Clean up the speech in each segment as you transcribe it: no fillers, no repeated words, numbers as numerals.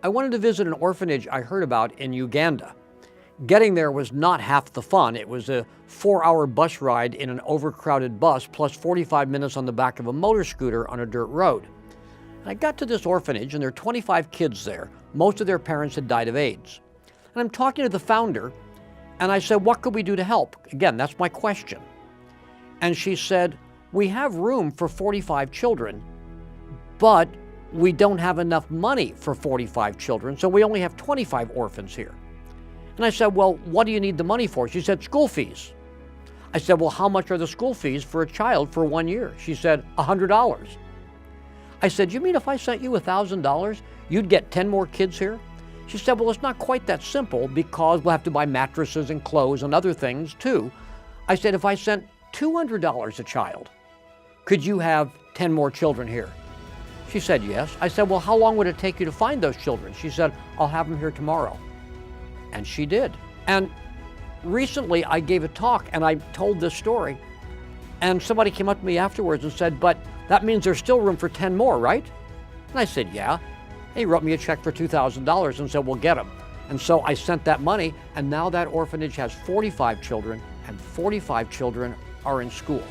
I wanted to visit an orphanage I heard about in Uganda. Getting there was not half the fun. It was a 4-hour bus ride in an overcrowded bus plus 45 minutes on the back of a motor scooter on a dirt road. And I got to this orphanage and there are 25 kids there. Most of their parents had died of AIDS. And I'm talking to the founder and I said, what could we do to help? Again, that's my question. And she said, we have room for 45 children, but we don't have enough money for 45 children, so we only have 25 orphans here. And I said, well, what do you need the money for? She said, school fees. I said, well, how much are the school fees for a child for 1 year? She said, $100. I said, you mean if I sent you $1,000, you'd get 10 more kids here? She said, well, it's not quite that simple because we'll have to buy mattresses and clothes and other things too. I said, if I sent $200 a child, could you have 10 more children here? She said, yes. I said, well, how long would it take you to find those children? She said, I'll have them here tomorrow. And she did. And recently I gave a talk and I told this story and somebody came up to me afterwards and said, but that means there's still room for 10 more, right? And I said, yeah. He wrote me a check for $2,000 and said, we'll get them. And so I sent that money and now that orphanage has 45 children and 45 children are in school.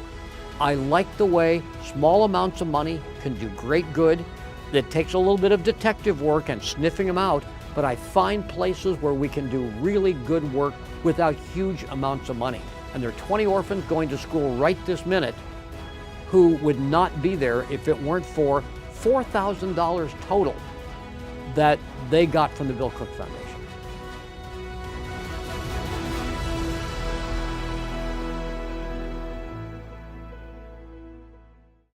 I like the way small amounts of money can do great good. It takes a little bit of detective work and sniffing them out, but I find places where we can do really good work without huge amounts of money. And there are 20 orphans going to school right this minute who would not be there if it weren't for $4,000 total that they got from the Bill Cook Foundation.